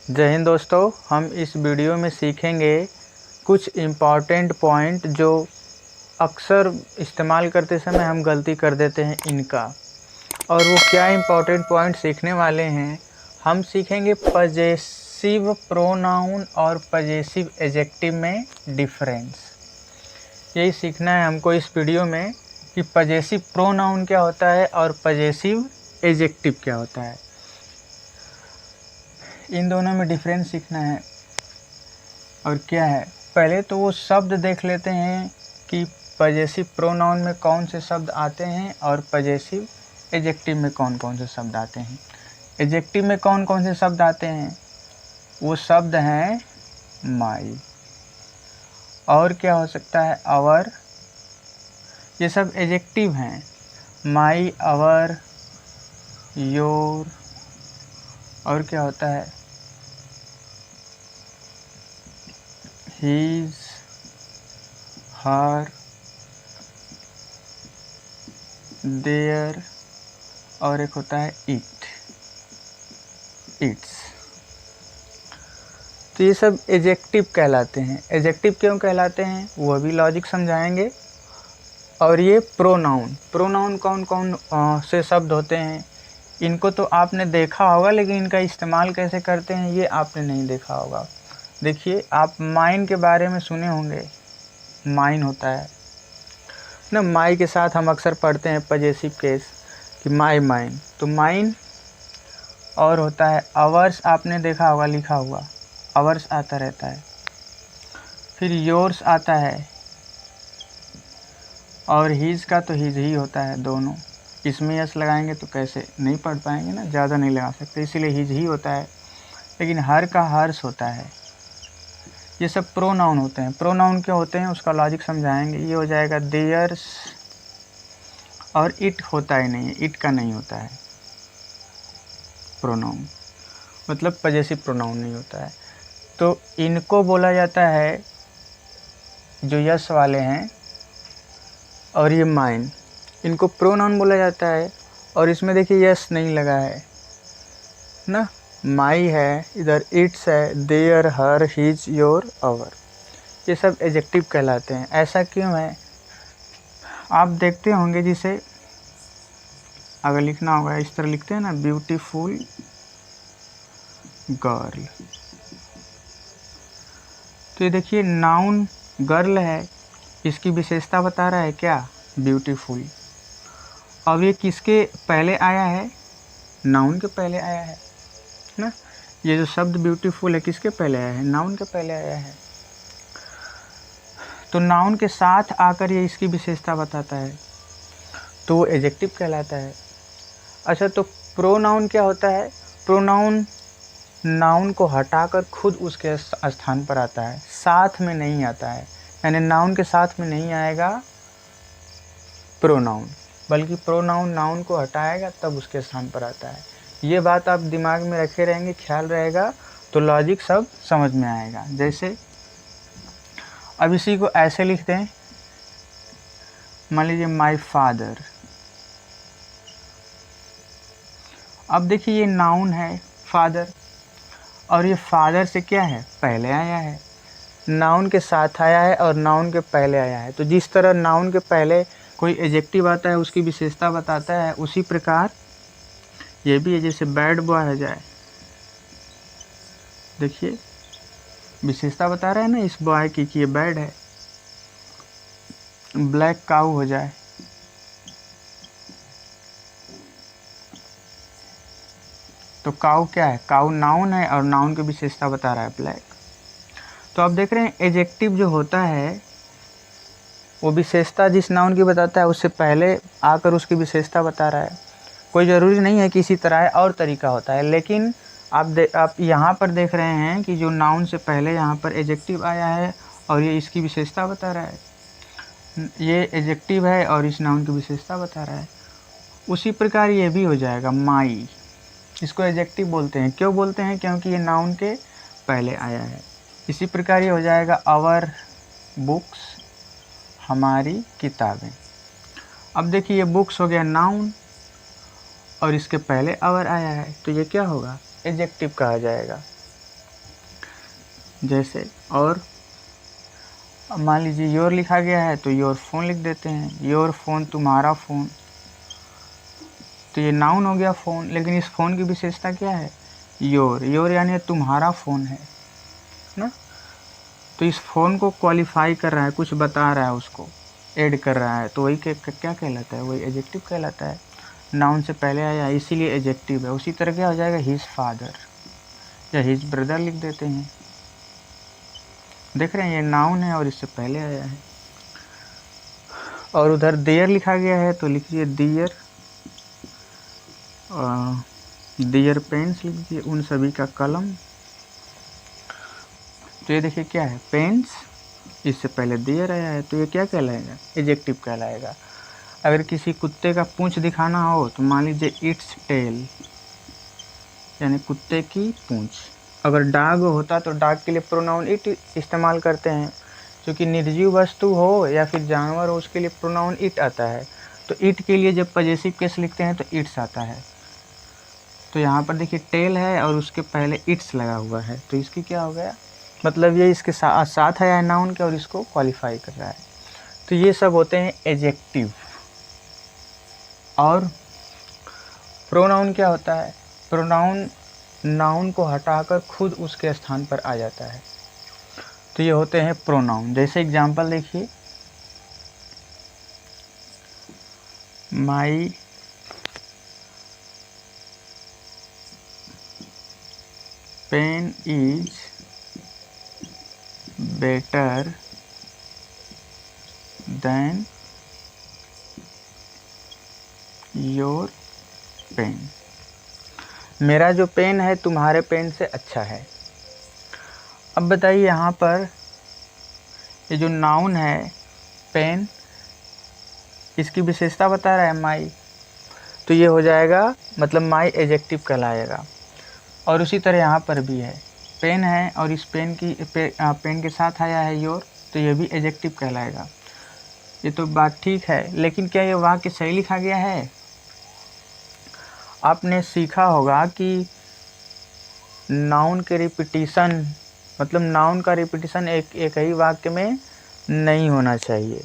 जय हिंद दोस्तों, हम इस वीडियो में सीखेंगे कुछ इम्पॉर्टेंट पॉइंट जो अक्सर इस्तेमाल करते समय हम गलती कर देते हैं इनका। और वो क्या इम्पॉर्टेंट पॉइंट सीखने वाले हैं, हम सीखेंगे पजेसिव प्रोनाउन और पजेसिव एडजेक्टिव में डिफरेंस। यही सीखना है हमको इस वीडियो में कि पजेसिव प्रोनाउन क्या होता है और पजेसिव एडजेक्टिव क्या होता है। इन दोनों में डिफरेंस सीखना है और क्या है। पहले तो वो शब्द देख लेते हैं कि पजेसिव प्रोनाउन में कौन से शब्द आते हैं और पजेसिव एडजेक्टिव में कौन कौन से शब्द आते हैं। एडजेक्टिव में कौन कौन से शब्द आते हैं, वो शब्द हैं माई, और क्या हो सकता है, अवर। ये सब एडजेक्टिव हैं, माई, अवर, योर, और क्या होता है, हीज, हर, देयर, और एक होता है इट, इट्स। तो ये सब एडजेक्टिव कहलाते हैं। एडजेक्टिव क्यों कहलाते हैं वो भी लॉजिक समझाएंगे। और ये प्रोनाउन, प्रोनाउन कौन कौन से शब्द होते हैं, इनको तो आपने देखा होगा, लेकिन इनका इस्तेमाल कैसे करते हैं ये आपने नहीं देखा होगा। देखिए, आप माइन के बारे में सुने होंगे, माइन होता है ना। माई के साथ हम अक्सर पढ़ते हैं पजेसिव केस कि माई, माइन। तो माइन। और होता है आवर्स, आपने देखा होगा लिखा हुआ, आवर्स आता रहता है। फिर योर्स आता है, और हीज का तो हीज ही होता है दोनों। इसमें यस लगाएंगे तो कैसे नहीं पढ़ पाएंगे ना, ज़्यादा नहीं लगा सकते, इसीलिए हीज ही होता है। लेकिन हर का हर्ष होता है। ये सब प्रोनाउन होते हैं। प्रोनाउन क्या होते हैं उसका लॉजिक समझाएंगे। ये हो जाएगा देयर्स, और इट होता ही नहीं है, इट का नहीं होता है प्रोनाउन, मतलब पजेसिव प्रोनाउन नहीं होता है। तो इनको बोला जाता है, जो यस वाले हैं और ये माइन, इनको प्रोनाउन बोला जाता है। और इसमें देखिए यस नहीं लगा है ना, माई है, इधर इट्स है, देयर, हर, हिज, योर, अवर। ये सब एडजेक्टिव कहलाते हैं। ऐसा क्यों है, आप देखते होंगे, जिसे अगर लिखना होगा इस तरह लिखते हैं ना, ब्यूटीफुल गर्ल। तो ये देखिए, नाउन गर्ल है, इसकी विशेषता बता रहा है क्या, ब्यूटीफुल। अब ये किसके पहले आया है, नाउन के पहले आया है ना। ये जो शब्द ब्यूटीफुल है किसके पहले आया है, नाउन के पहले आया है। तो नाउन के साथ आकर ये इसकी विशेषता बताता है, तो वो एडजेक्टिव कहलाता है। अच्छा, तो प्रोनाउन क्या होता है। प्रोनाउन नाउन को हटाकर खुद उसके स्थान पर आता है, साथ में नहीं आता है। यानी नाउन के साथ में नहीं आएगा प्रोनाउन, बल्कि प्रोनाउन नाउन को हटाएगा तब उसके स्थान पर आता है। ये बात आप दिमाग में रखे रहेंगे, ख्याल रहेगा, तो लॉजिक सब समझ में आएगा। जैसे अब इसी को ऐसे लिख दें, मान लीजिए माई फादर। अब देखिए, ये नाउन है फादर, और ये फादर से क्या है, पहले आया है, नाउन के साथ आया है और नाउन के पहले आया है। तो जिस तरह नाउन के पहले कोई एडजेक्टिव आता है उसकी विशेषता बताता है, उसी प्रकार ये भी है। जैसे बैड बॉय हो जाए, देखिए विशेषता बता रहा है ना इस बॉय की कि ये बैड है। ब्लैक काऊ हो जाए, तो काऊ क्या है, काऊ नाउन है और नाउन की विशेषता बता रहा है ब्लैक। तो आप देख रहे हैं, एडजेक्टिव जो होता है वो विशेषता जिस नाउन की बताता है उससे पहले आकर उसकी विशेषता बता रहा है। कोई ज़रूरी नहीं है कि इसी तरह है, और तरीका होता है। लेकिन आप यहाँ पर देख रहे हैं कि जो नाउन से पहले यहाँ पर एडजेक्टिव आया है और ये इसकी विशेषता बता रहा है। ये एडजेक्टिव है और इस नाउन की विशेषता बता रहा है। उसी प्रकार ये भी हो जाएगा माई, इसको एडजेक्टिव बोलते हैं। क्यों बोलते हैं, क्योंकि ये नाउन के पहले आया है। इसी प्रकार ये हो जाएगा आवर बुक्स, हमारी किताबें। अब देखिए, ये बुक्स हो गया नाउन और इसके पहले आवर आया है, तो ये क्या होगा, एडजेक्टिव कहा जाएगा। जैसे, और मान लीजिए योर लिखा गया है तो योर फ़ोन लिख देते हैं, योर फ़ोन तुम्हारा फ़ोन। तो ये नाउन हो गया फ़ोन, लेकिन इस फ़ोन की विशेषता क्या है, योर। योर यानी तुम्हारा फ़ोन है ना। तो इस फ़ोन को क्वालिफाई कर रहा है, कुछ बता रहा है, उसको ऐड कर रहा है, तो वही क्या कहलाता है, वही एडजेक्टिव कहलाता है। नाउन से पहले आया इसीलिए एडजेक्टिव है। उसी तरह क्या हो जाएगा, हिज फादर या हिज ब्रदर लिख देते हैं। देख रहे हैं, ये नाउन है और इससे पहले आया है। और उधर देयर लिखा गया है तो लिखिए दियर, दियर पेन्स लिख दीजिए, उन सभी का कलम। तो ये देखिए क्या है, पेन्स, इससे पहले दियर आया है, तो ये क्या कहलाएगा, एडजेक्टिव कहलाएगा। अगर किसी कुत्ते का पूंछ दिखाना हो तो मान लीजिए इट्स टेल, यानी कुत्ते की पूंछ। अगर डॉग होता तो डॉग के लिए प्रोनाउन इट इस्तेमाल करते हैं, क्योंकि निर्जीव वस्तु हो या फिर जानवर हो उसके लिए प्रोनाउन इट आता है। तो इट के लिए जब पजेसिव केस लिखते हैं तो इट्स आता है। तो यहाँ पर देखिए टेल है और उसके पहले इट्स लगा हुआ है, तो इसकी क्या हो गया, मतलब ये इसके साथ आया है नाउन के और इसको क्वालिफाई कर रहा है। तो ये सब होते हैं एडजेक्टिव। और प्रोनाउन क्या होता है, प्रोनाउन नाउन को हटाकर खुद उसके स्थान पर आ जाता है, तो ये होते हैं प्रोनाउन। जैसे एग्जांपल देखिए, my pen is better than your pen. मेरा जो पेन है तुम्हारे पेन से अच्छा है। अब बताइए यहाँ पर ये जो नाउन है पेन, इसकी विशेषता बता रहा है माई, तो ये हो जाएगा मतलब माई एडजेक्टिव कहलाएगा। और उसी तरह यहाँ पर भी है, पेन है और इस पेन के साथ आया है योर, तो ये भी एडजेक्टिव कहलाएगा। ये तो बात ठीक है, लेकिन क्या ये वाक्य सही लिखा गया है। आपने सीखा होगा कि नाउन के रिपीटिशन, मतलब नाउन का रिपीटिशन एक ही वाक्य में नहीं होना चाहिए,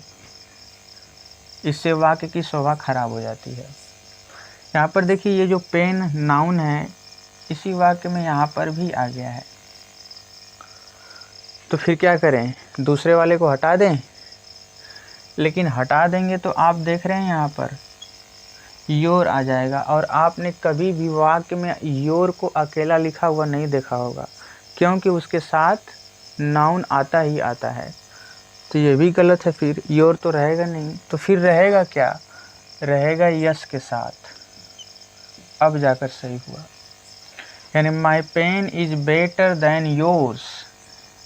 इससे वाक्य की शोभा खराब हो जाती है। यहाँ पर देखिए ये जो पेन नाउन है इसी वाक्य में यहाँ पर भी आ गया है, तो फिर क्या करें, दूसरे वाले को हटा दें। लेकिन हटा देंगे तो आप देख रहे हैं यहाँ पर योर आ जाएगा, और आपने कभी भी वाक्य में योर को अकेला लिखा हुआ नहीं देखा होगा, क्योंकि उसके साथ नाउन आता ही आता है। तो ये भी गलत है, फिर योर तो रहेगा नहीं, तो फिर रहेगा क्या, रहेगा यस के साथ। अब जाकर सही हुआ, यानी my pen is better than yours.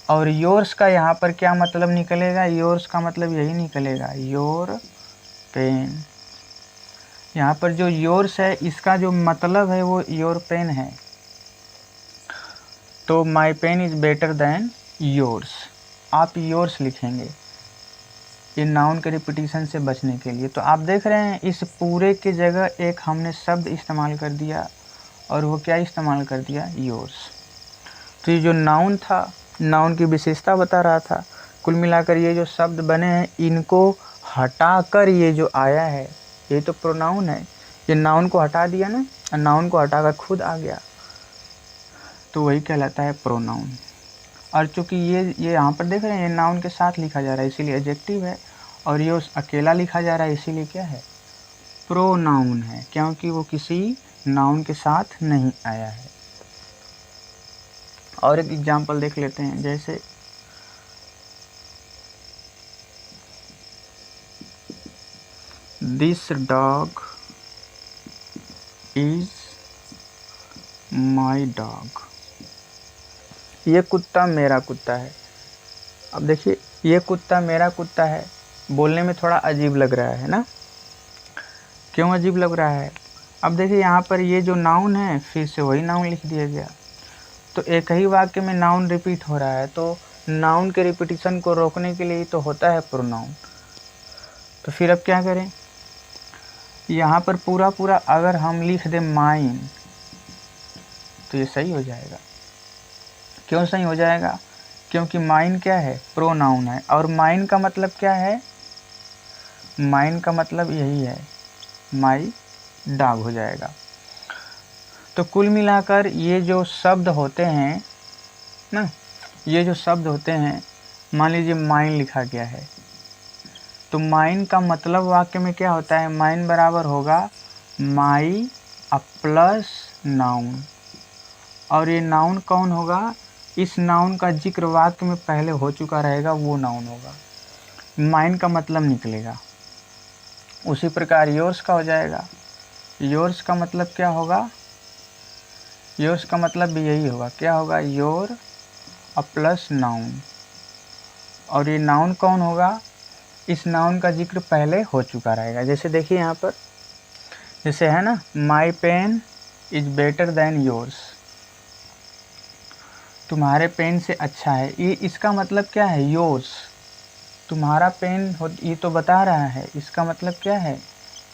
और योर्स का यहाँ पर क्या मतलब निकलेगा, योर्स का मतलब यही निकलेगा, योर पेन। यहाँ पर जो योर्स है इसका जो मतलब है वो योर पेन है, तो my pen is better than yours, आप योर्स लिखेंगे ये नाउन के रिपीटिशन से बचने के लिए। तो आप देख रहे हैं इस पूरे की जगह एक हमने शब्द इस्तेमाल कर दिया, और वो क्या इस्तेमाल कर दिया, योर्स। तो ये जो नाउन था, नाउन की विशेषता बता रहा था। कुल मिलाकर ये जो शब्द बने हैं इनको हटाकर ये जो आया है ये तो प्रोनाउन है। ये नाउन को हटा दिया ना, नाउन को हटाकर खुद आ गया, तो वही कहलाता है प्रोनाउन। और चूँकि ये यहाँ पर देख रहे हैं ये नाउन के साथ लिखा जा रहा है इसीलिए एडजेक्टिव है, और ये अकेला लिखा जा रहा है इसीलिए क्या है, प्रोनाउन है, क्योंकि वो किसी नाउन के साथ नहीं आया है। और एक एग्जाम्पल देख लेते हैं, जैसे this dog is my dog, ये कुत्ता मेरा कुत्ता है। अब देखिए ये कुत्ता मेरा कुत्ता है, बोलने में थोड़ा अजीब लग रहा है ना, क्यों अजीब लग रहा है। अब देखिए यहाँ पर ये जो नाउन है फिर से वही नाउन लिख दिया गया, तो एक ही वाक्य में नाउन रिपीट हो रहा है, तो नाउन के रिपीटिशन को रोकने के लिए तो होता है प्रोनाउन। तो फिर अब क्या करें, यहाँ पर पूरा अगर हम लिख दें माइन तो ये सही हो जाएगा। क्यों सही हो जाएगा, क्योंकि माइन क्या है, प्रोनाउन है, और माइन का मतलब क्या है, माइन का मतलब यही है, माई डॉग हो जाएगा। तो कुल मिलाकर ये जो शब्द होते हैं ना, ये जो शब्द होते हैं, मान लीजिए माइन लिखा गया है, तो माइन का मतलब वाक्य में क्या होता है, माइन बराबर होगा माई प्लस नाउन, और ये नाउन कौन होगा, इस नाउन का जिक्र वाक्य में पहले हो चुका रहेगा, वो नाउन होगा, माइन का मतलब निकलेगा। उसी प्रकार योर्स का हो जाएगा, योर्स का मतलब क्या होगा, योर्स का मतलब भी यही होगा, क्या होगा, योर प्लस नाउन, और ये नाउन कौन होगा, इस नाउन का जिक्र पहले हो चुका रहेगा। जैसे देखिए यहाँ पर, जैसे है ना, my pen is better than yours, तुम्हारे पेन से अच्छा है, ये इसका मतलब क्या है, योर्स, तुम्हारा पेन हो, ये तो बता रहा है, इसका मतलब क्या है,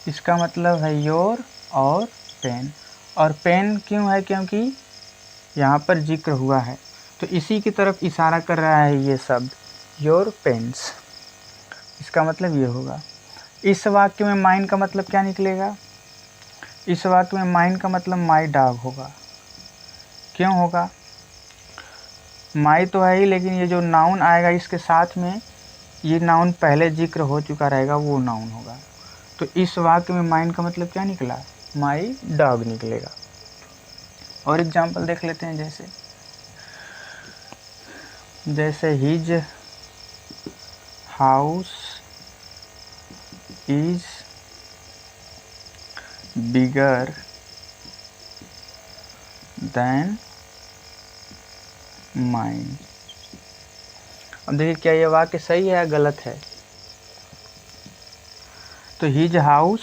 इसका मतलब है योर और पेन, और पेन क्यों है, क्योंकि यहाँ पर जिक्र हुआ है, तो इसी की तरफ इशारा कर रहा है ये शब्द, योर पेन्स, इसका मतलब ये होगा। इस वाक्य में माइन का मतलब क्या निकलेगा, इस वाक्य में माइन का मतलब माई डॉग होगा। क्यों होगा, माई तो है ही, लेकिन ये जो नाउन आएगा इसके साथ में, ये नाउन पहले जिक्र हो चुका रहेगा, वो नाउन होगा। तो इस वाक्य में माइन का मतलब क्या निकला, माई डॉग निकलेगा। और एग्जाम्पल देख लेते हैं, जैसे his house is bigger than mine. अब देखिए क्या ये वाक्य सही है या गलत है। तो हिज हाउस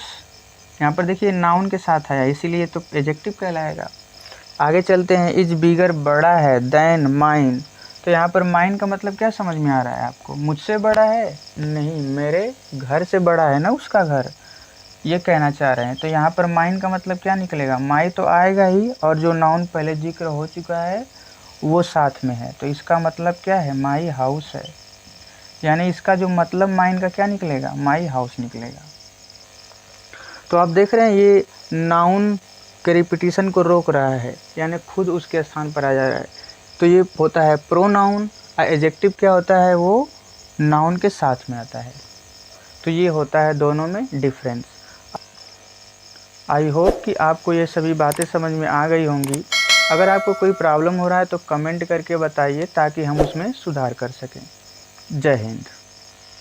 यहाँ पर देखिए नाउन के साथ आया, इसीलिए तो एडजेक्टिव कहलाएगा। आगे चलते हैं, इज बिगर बड़ा है देन माइन, तो यहाँ पर माइन का मतलब क्या समझ में आ रहा है आपको, मुझसे बड़ा है, नहीं, मेरे घर से बड़ा है ना उसका घर, ये कहना चाह रहे हैं। तो यहाँ पर माइन का मतलब क्या निकलेगा, माई तो आएगा ही, और जो नाउन पहले जिक्र हो चुका है वो साथ में है, तो इसका मतलब क्या है, माई हाउस है, यानी इसका जो मतलब माइन का क्या निकलेगा, माई हाउस निकलेगा। तो आप देख रहे हैं ये नाउन के रिपीटिशन को रोक रहा है, यानी खुद उसके स्थान पर आ जा रहा है। तो ये होता है प्रोनाउन, और एडजेक्टिव क्या होता है, वो नाउन के साथ में आता है। तो ये होता है दोनों में डिफरेंस। आई होप कि आपको ये सभी बातें समझ में आ गई होंगी। अगर आपको कोई प्रॉब्लम हो रहा है तो कमेंट करके बताइए, ताकि हम उसमें सुधार कर सकें। जय हिंद।